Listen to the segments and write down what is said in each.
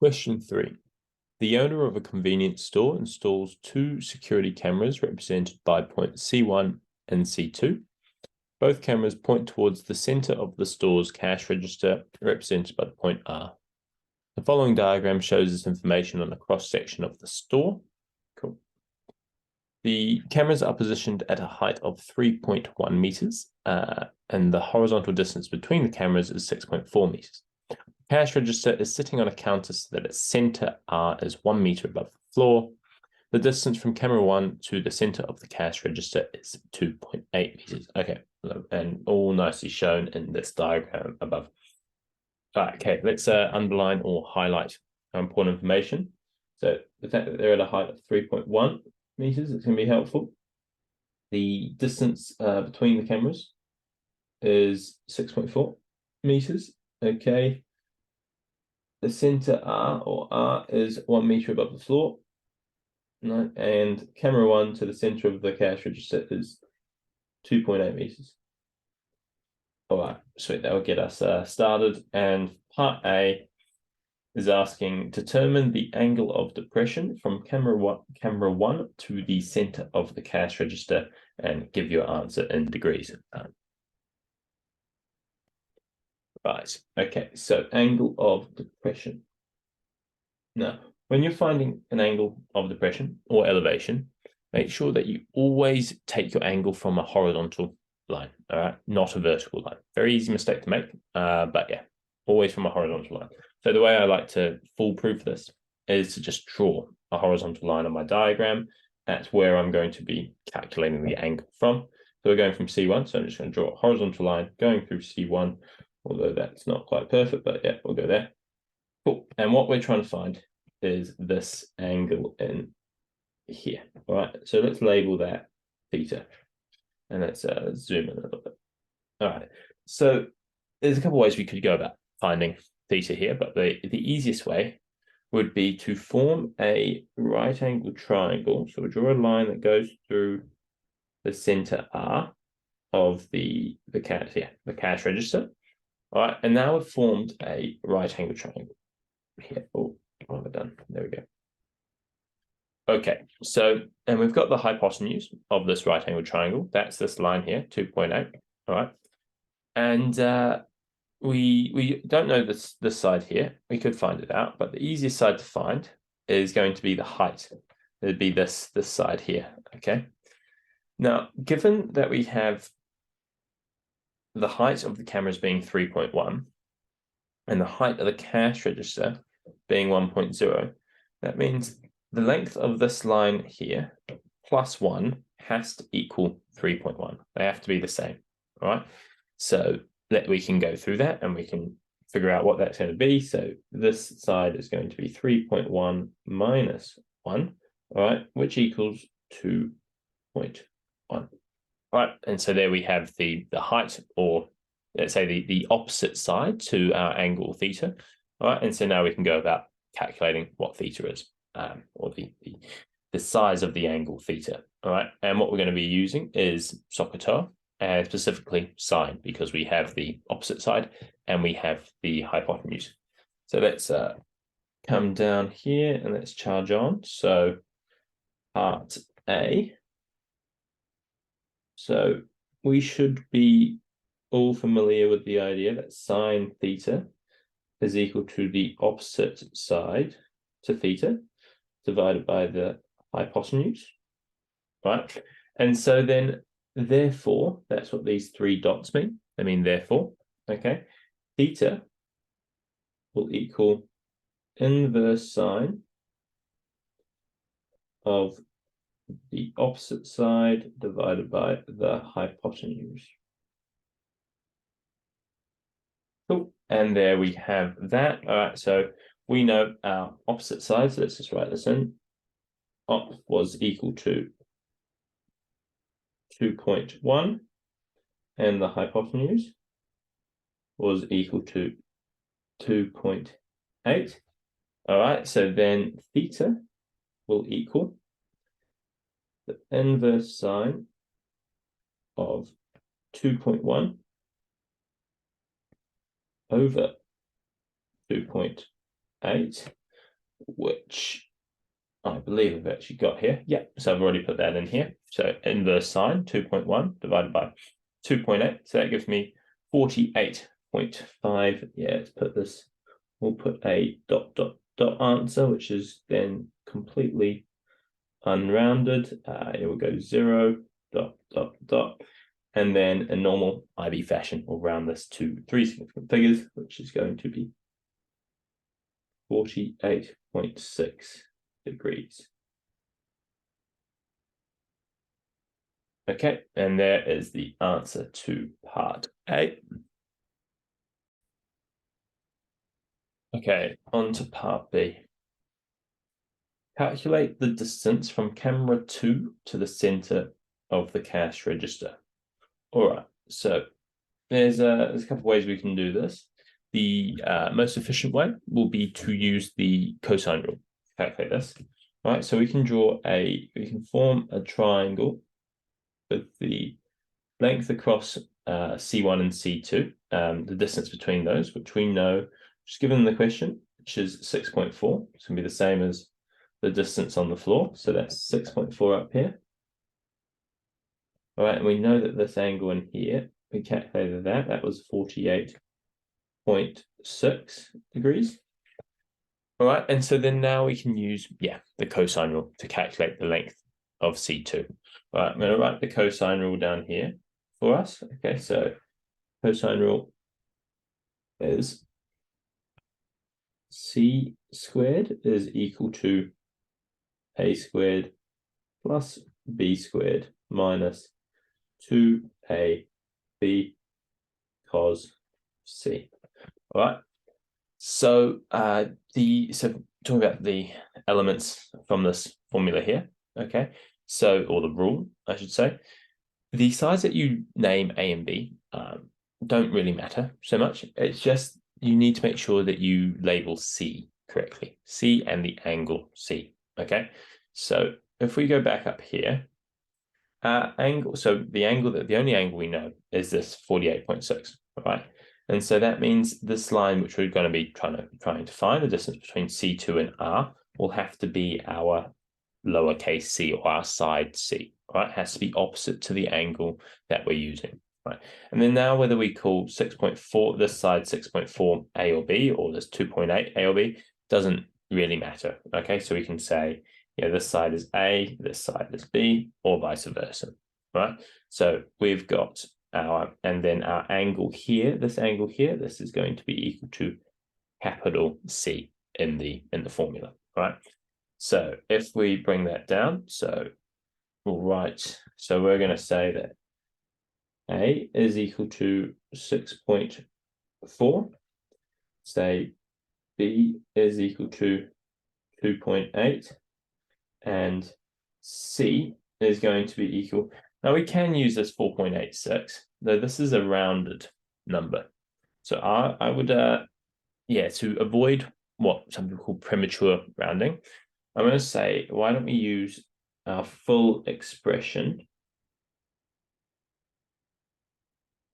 Question 3. The owner of a convenience store installs two security cameras represented by point C1 and C2. Both cameras point towards the center of the store's cash register, represented by the point R. The following diagram shows this information on a cross-section of the store. Cool. The cameras are positioned at a height of 3.1 meters, and the horizontal distance between the cameras is 6.4 meters. The cash register is sitting on a counter so that its center R is 1 meter above the floor. The distance from camera 1 to the center of the cash register is 2.8 meters. Okay, and all nicely shown in this diagram above. All right, okay, let's underline or highlight important information. So the fact that they're at a height of 3.1 meters, it's going to be helpful. The distance between the cameras is 6.4 meters. Okay. The center R or R is 1 meter above the floor. No, and camera 1 to the center of the cash register is 2.8 meters. All right, sweet. That will get us started. And part A is asking, determine the angle of depression from camera one to the center of the cash register and give your answer in degrees. Right, okay, so angle of depression. Now, when you're finding an angle of depression or elevation, make sure that you always take your angle from a horizontal line, all right, not a vertical line. Very easy mistake to make, but yeah, always from a horizontal line. So the way I like to foolproof this is to just draw a horizontal line on my diagram. That's where I'm going to be calculating the angle from. So we're going from C1, so I'm just going to draw a horizontal line going through C1, although that's not quite perfect, but yeah, we'll go there. Cool. And what we're trying to find is this angle in here. All right, so let's label that theta. And let's zoom in a little bit. All right, so there's a couple of ways we could go about finding theta here, but the easiest way would be to form a right angle triangle. So we draw a line that goes through the center R of the cash register. All right, and now we've formed a right angle triangle here. Oh, what have I done? There we go. Okay, so, and we've got the hypotenuse of this right angle triangle. That's this line here, 2.8. All right, and we don't know this side here. We could find it out, but the easiest side to find is going to be the height. It'd be this side here. Okay. Now, given that we have the height of the cameras being 3.1 and the height of the cash register being 1.0, that means the length of this line here plus 1 has to equal 3.1. They have to be the same. All right. So we can go through that and we can figure out what that's going to be. So this side is going to be 3.1 minus 1, all right, which equals 2.1. All right, and so there we have the height, or let's say the opposite side to our angle theta. All right, and so now we can go about calculating what theta is, or the size of the angle theta. All right, and what we're going to be using is SOHCAHTOA, and specifically sine, because we have the opposite side and we have the hypotenuse. So let's come down here and let's charge on. So part A. So we should be all familiar with the idea that sine theta is equal to the opposite side to theta divided by the hypotenuse, right? And so then, therefore, that's what these three dots mean. They mean therefore, okay? Theta will equal inverse sine of the opposite side divided by the hypotenuse. Cool. And there we have that. All right, so we know our opposite side, so let's just write this in. Op was equal to 2.1, and the hypotenuse was equal to 2.8. All right, so then theta will equal the inverse sine of 2.1 over 2.8 which I believe I've actually got here. Yeah, so I've already put that in here. So inverse sine 2.1 divided by 2.8. So that gives me 48.5. Yeah, let's put this, we'll put a ... answer, which is then completely unrounded. Here we go, 0, ... And then in normal IB fashion, we'll round this to 3 significant figures, which is going to be 48.6 degrees. Okay, and there is the answer to part A. Okay, on to part B. Calculate the distance from camera 2 to the center of the cash register. All right, so there's a couple of ways we can do this. The most efficient way will be to use the cosine rule to calculate this. All right, so we can form a triangle with the length across C1 and C2, the distance between those, which we know, just given the question, which is 6.4. It's going to be the same as the distance on the floor. So that's 6.4 up here. All right, and we know that this angle in here, we calculated that was 48.6 degrees. All right, and so then now we can use, the cosine rule to calculate the length of C2. All right, I'm going to write the cosine rule down here for us. Okay, so cosine rule is C squared is equal to A squared plus B squared minus 2AB cos C. All right. So talking about the elements from this formula here, okay? So, or the rule, I should say. The sides that you name A and B don't really matter so much. It's just you need to make sure that you label C correctly. C and the angle C, okay? So if we go back up here, angle, so the only angle we know is this 48.6, right? And so that means this line, which we're going to be trying to find, the distance between C2 and R, will have to be our lowercase c, or our side C, right? It has to be opposite to the angle that we're using, right? And then now whether we call 6.4, this side 6.4 A or B, or this 2.8 A or B, doesn't really matter, okay? So we can say, this side is A, this side is B, or vice versa, right? So we've got and then our angle here, this angle here, this is going to be equal to capital C in the formula, right? So if we bring that down, so we'll write, so we're going to say that A is equal to 6.4, say B is equal to 2.8, and C is going to be equal. Now we can use this 4.86, though this is a rounded number. So I would, to avoid what some people call premature rounding, I'm going to say, why don't we use our full expression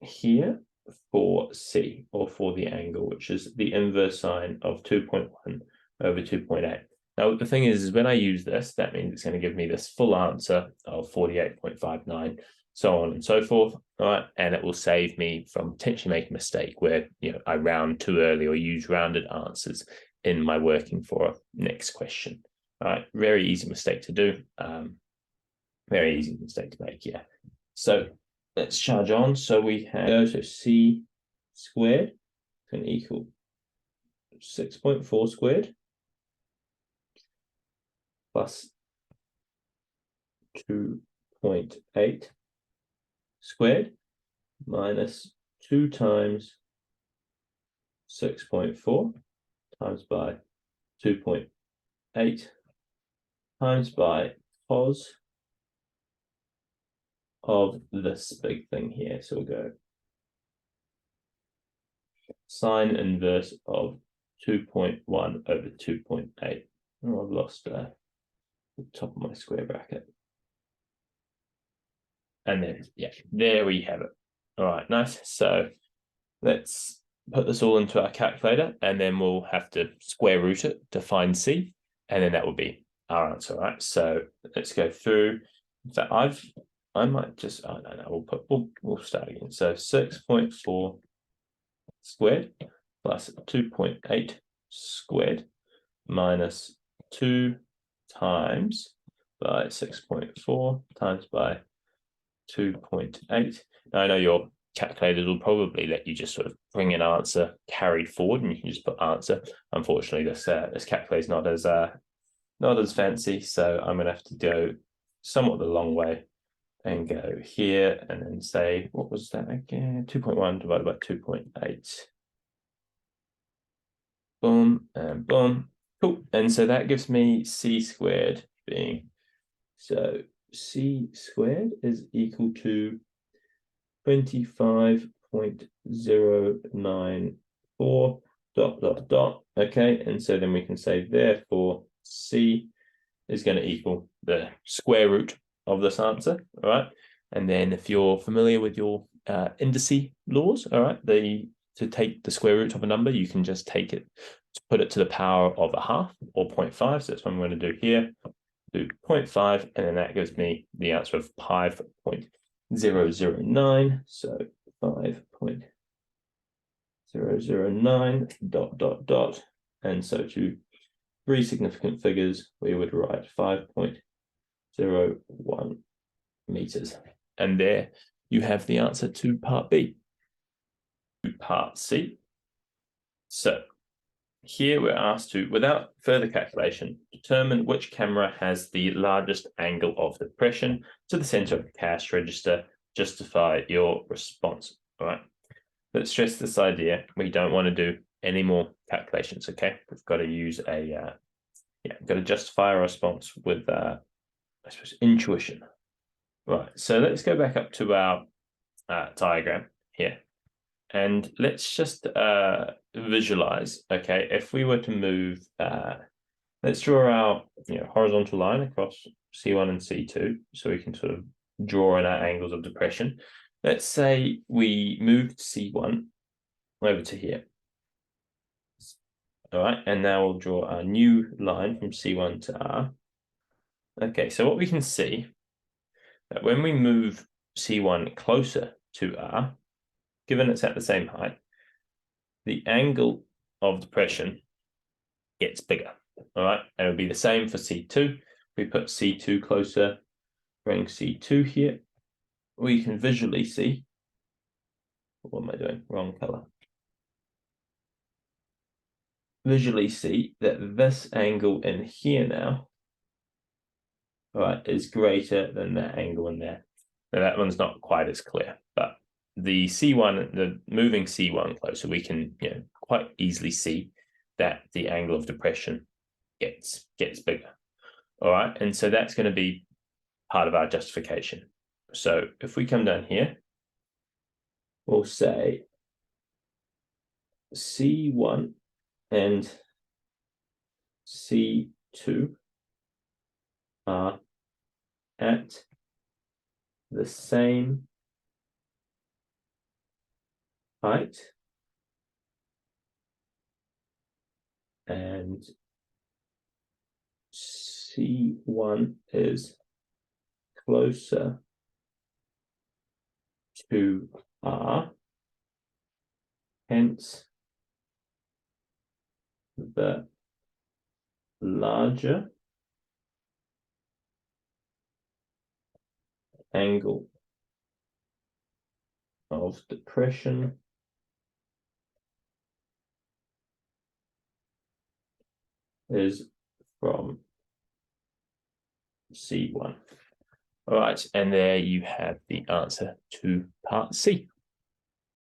here for C, or for the angle, which is the inverse sine of 2.1 over 2.8. Now, the thing is when I use this, that means it's going to give me this full answer of 48.59, so on and so forth, all right? And it will save me from potentially making a mistake where, I round too early or use rounded answers in my working for next question. All right, very easy mistake to do. Very easy mistake to make, yeah. So let's charge on. So we have, so C squared can equal 6.4 squared plus 2.8 squared minus 2 times 6.4 times by 2.8 times by cos of this big thing here. So we'll go sine inverse of 2.1 over 2.8. Oh, I've lost the top of my square bracket. And then, there we have it. All right, nice. So let's put this all into our calculator, and then we'll have to square root it to find C. and then that would be our answer, right? So let's go through. In fact, I might just, oh no, we'll start again. So 6.4 squared plus 2.8 squared minus 2 times by 6.4 times by 2.8. Now I know your calculators will probably let you just sort of bring an answer carried forward, and you can just put answer. Unfortunately, this calculator is not as fancy, so I'm going to have to go somewhat the long way and go here and then say, what was that again? 2.1 divided by 2.8. Boom and boom. Cool. And so that gives me c squared being, so c squared is equal to 25.094 ... Okay, and so then we can say therefore c is going to equal the square root of this answer. All right, and then if you're familiar with your indices laws, all right, to take the square root of a number, you can just take it, put it to the power of a half or 0.5. So that's what I'm going to do here. Do 0.5, and then that gives me the answer of 5.009. So 5.009 ... And so to three significant figures, we would write 5.01 meters. And there you have the answer to part B. To part C. So here we're asked to, without further calculation, determine which camera has the largest angle of depression to the center of the cash register. Justify your response. All right. Let's stress this idea. We don't want to do any more calculations. Okay. We've got to use we've got to justify our response with, I suppose, intuition. Right. So let's go back up to our diagram here. And let's just visualize, okay, if we were to move, let's draw our horizontal line across C1 and C2, so we can sort of draw in our angles of depression. Let's say we moved C1 over to here. All right, and now we'll draw our new line from C1 to R. Okay, so what we can see, that when we move C1 closer to R, given it's at the same height, the angle of depression gets bigger. All right, and it'll be the same for C2. We put C2 closer, bring C2 here. We can visually see, what am I doing? Wrong color. Visually see that this angle in here now, all right, is greater than that angle in there. Now that one's not quite as clear, but the C1, the moving C1 closer, we can quite easily see that the angle of depression gets bigger. All right, and so that's going to be part of our justification. So if we come down here, we'll say C1 and C2 are at the same height, and C1 is closer to R, hence the larger angle of depression is from C1. All right, and there you have the answer to part C.